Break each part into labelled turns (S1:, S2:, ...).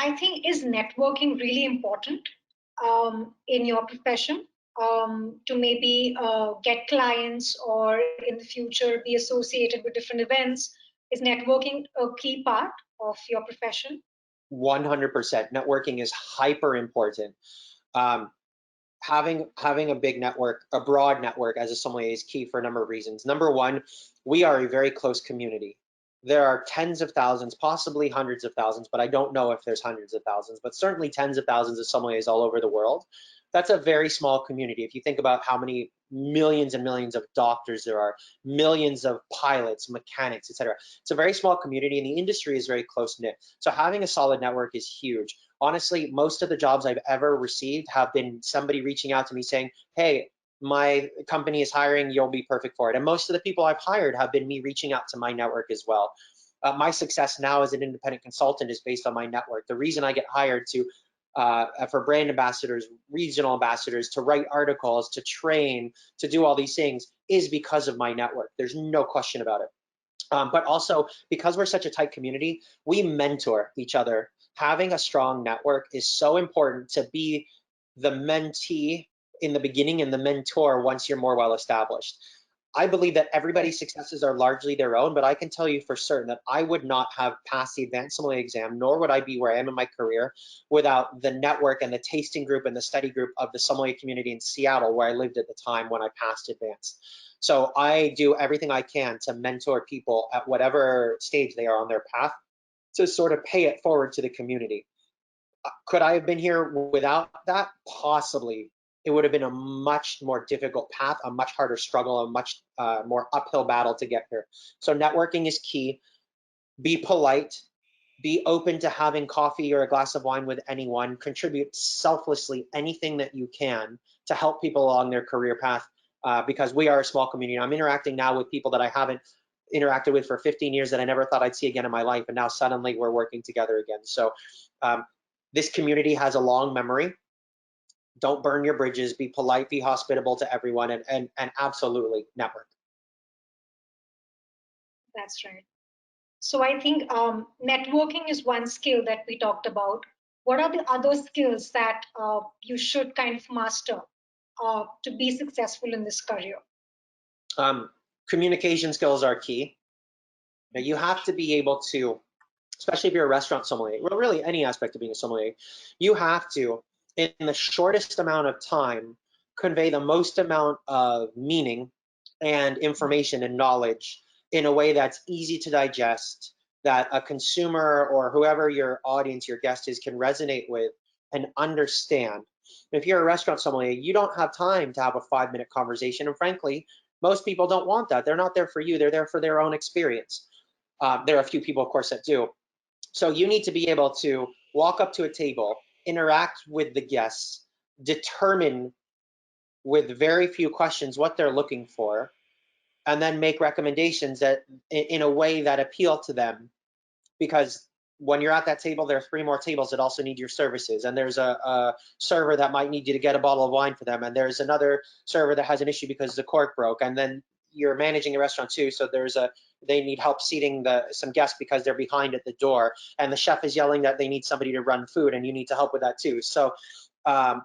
S1: I think, is networking really important in your profession to maybe get clients or in the future be associated with different events? Is networking a key part of your profession?
S2: 100%. Networking is hyper important. Um, having a big network, a broad network as a sommelier is key for a number of reasons. Number one, we are a very close community. There are tens of thousands, possibly hundreds of thousands, but I don't know if there's hundreds of thousands, but certainly tens of thousands of sommeliers all over the world. That's a very small community. If you think about how many millions and millions of doctors there are, millions of pilots, mechanics, etc. It's a very small community and the industry is very close knit. So having a solid network is huge. Honestly, most of the jobs I've ever received have been somebody reaching out to me saying, hey, my company is hiring, you'll be perfect for it. And most of the people I've hired have been me reaching out to my network as well. My success now as an independent consultant is based on my network. The reason I get hired to for brand ambassadors, regional ambassadors, to write articles, to train, to do all these things is because of my network. There's no question about it. But also because we're such a tight community, we mentor each other. Having a strong network is so important to be the mentee in the beginning and the mentor once you're more well established. I believe that everybody's successes are largely their own, but I can tell you for certain that I would not have passed the advanced sommelier exam, nor would I be where I am in my career without the network and the tasting group and the study group of the sommelier community in Seattle, where I lived at the time when I passed advanced. So I do everything I can to mentor people at whatever stage they are on their path to sort of pay it forward to the community. Could I have been here without that? Possibly. It would have been a much more difficult path, a much harder struggle, a much more uphill battle to get here. So networking is key. Be polite. Be open to having coffee or a glass of wine with anyone. Contribute selflessly anything that you can to help people along their career path because we are a small community. I'm interacting now with people that I haven't interacted with for 15 years that I never thought I'd see again in my life, and now suddenly we're working together again. So this community has a long memory. Don't burn your bridges, be polite, be hospitable to everyone, and absolutely network.
S1: That's right. So I think networking is one skill that we talked about. What are the other skills that you should kind of master to be successful in this career?
S2: Communication skills are key. Now, you have to be able to, especially if you're a restaurant sommelier, well, really any aspect of being a sommelier, you have to, in the shortest amount of time, convey the most amount of meaning and information and knowledge in a way that's easy to digest, that a consumer or whoever your audience, your guest is, can resonate with and understand. If you're a restaurant sommelier, you don't have time to have a 5-minute conversation. And frankly, most people don't want that. They're not there for you. They're there for their own experience. There are a few people, of course, that do. So you need to be able to walk up to a table, interact with the guests, determine with very few questions what they're looking for, and then make recommendations that in a way that appeal to them. Because when you're at that table, there are 3 more tables that also need your services. And there's a server that might need you to get a bottle of wine for them. And there's another server that has an issue because the cork broke. And then you're managing a restaurant too. So they need help seating some guests because they're behind at the door. And the chef is yelling that they need somebody to run food and you need to help with that too. So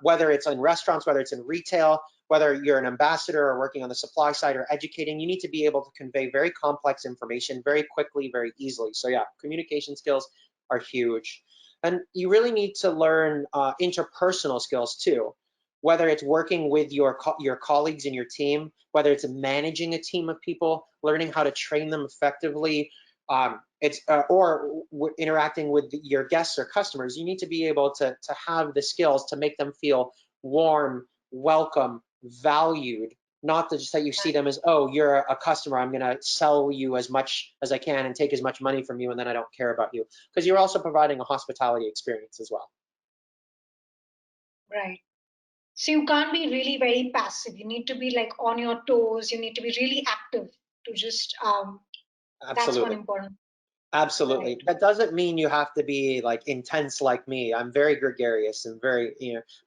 S2: whether it's in restaurants, whether it's in retail, whether you're an ambassador or working on the supply side or educating, you need to be able to convey very complex information very quickly, very easily. So yeah, communication skills are huge. And you really need to learn interpersonal skills too, whether it's working with your colleagues in your team, whether it's managing a team of people, learning how to train them effectively, or interacting with your guests or customers. You need to be able to have the skills to make them feel warm, welcome, valued, not to just that you see them as, oh, you're a customer, I'm gonna sell you as much as I can and take as much money from you and then I don't care about you. Because you're also providing a hospitality experience as well.
S1: Right. So you can't be really very passive. You need to be like on your toes. You need to be really active to just, that's one
S2: Absolutely.
S1: important.
S2: Absolutely.
S1: Right.
S2: That doesn't mean you have to be like intense like me. I'm very gregarious and very,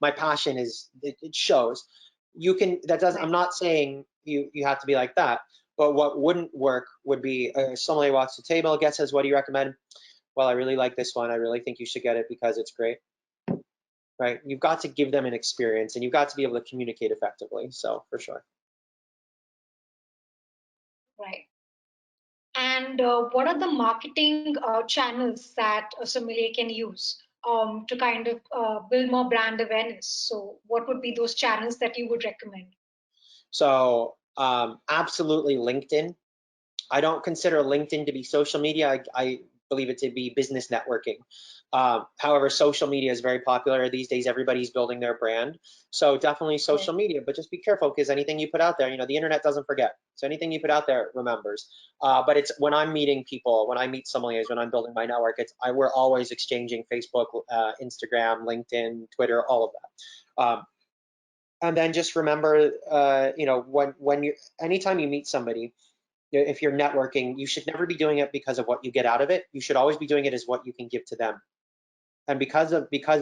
S2: my passion is, it shows. You can, that doesn't, I'm
S1: Right.
S2: not saying you have to be like that, but what wouldn't work would be someone walks to the table, guest says, what do you recommend? well, I really like this one. I really think you should get it because it's great, right? You've got to give them an experience and you've got to be able to communicate effectively. So for sure.
S1: Right. And what are the marketing channels that a sommelier can use to kind of build more brand awareness? So, what would be those channels that you would recommend?
S2: So absolutely LinkedIn. I don't consider LinkedIn to be social media. I believe it to be business networking. However, social media is very popular these days. Everybody's building their brand. So definitely
S1: Right.
S2: social media, but just be careful because anything you put out there, the internet doesn't forget. So anything you put out there, it remembers. But it's when I'm meeting people, when I meet sommeliers, when I'm building my network, we're always exchanging Facebook, Instagram, LinkedIn, Twitter, all of that. And then just remember, when you, anytime you meet somebody, if you're networking, you should never be doing it because of what you get out of it. You should always be doing it as what you can give to them. And because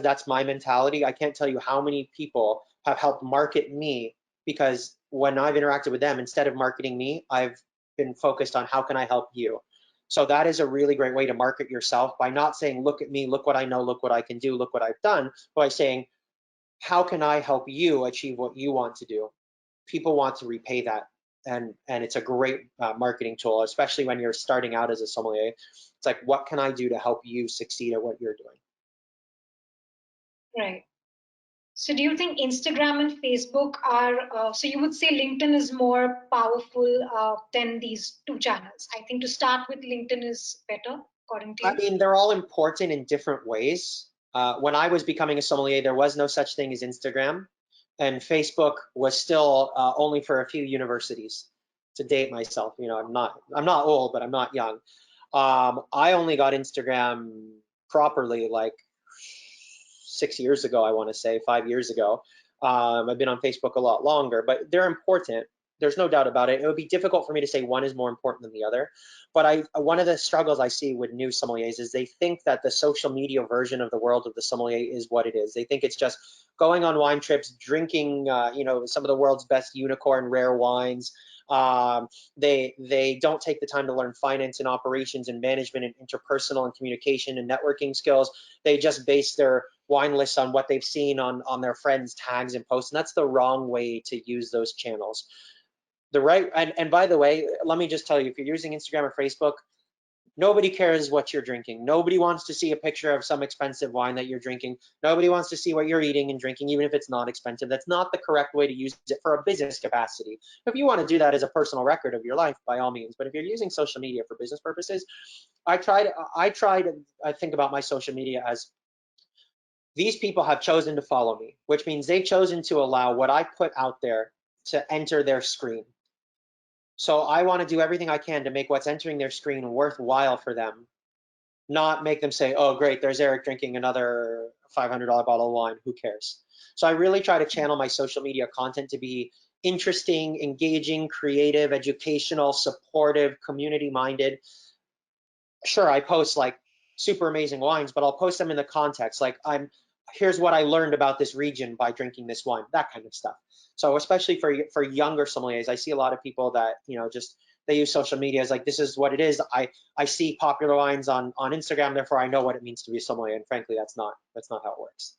S2: that's my mentality, I can't tell you how many people have helped market me because when I've interacted with them, instead of marketing me, I've been focused on how can I help you. So that is a really great way to market yourself by not saying, look at me, look what I know, look what I can do, look what I've done, by saying, how can I help you achieve what you want to do? People want to repay that, and it's a great marketing tool, especially when you're starting out as a sommelier. It's like, what can I do to help you succeed at what you're doing?
S1: Right. So, do you think Instagram and Facebook are, so you would say LinkedIn is more powerful than these two channels? I think to start with, LinkedIn is better, according to
S2: I
S1: you.
S2: mean, they're all important in different ways. When I was becoming a sommelier, there was no such thing as Instagram, and Facebook was still only for a few universities. To date myself, I'm not old, but I'm not young. I only got Instagram properly like 6 years ago, I want to say 5 years ago. I've been on Facebook a lot longer, but they're important. There's no doubt about it. It would be difficult for me to say one is more important than the other. But one of the struggles I see with new sommeliers is they think that the social media version of the world of the sommelier is what it is. They think it's just going on wine trips, drinking, some of the world's best unicorn rare wines. Um, they don't take the time to learn finance and operations and management and interpersonal and communication and networking skills. They just base their wine lists on what they've seen on their friends' tags and posts, and that's the wrong way to use those channels. The right and by the way, let me just tell you, if you're using Instagram or Facebook, nobody cares what you're drinking. Nobody wants to see a picture of some expensive wine that you're drinking. Nobody wants to see what you're eating and drinking, even if it's not expensive. That's not the correct way to use it for a business capacity. If you want to do that as a personal record of your life, by all means. But if you're using social media for business purposes, I think about my social media as these people have chosen to follow me, which means they've chosen to allow what I put out there to enter their screen. So I want to do everything I can to make what's entering their screen worthwhile for them, not make them say, oh, great, there's Erik drinking another $500 bottle of wine. Who cares? So I really try to channel my social media content to be interesting, engaging, creative, educational, supportive, community minded. Sure, I post like super amazing wines, but I'll post them in the context. Like here's what I learned about this region by drinking this wine, that kind of stuff. So especially for younger sommeliers, I see a lot of people that, just they use social media as like, this is what it is. I see popular wines on Instagram, therefore I know what it means to be a sommelier. And frankly, that's not how it works.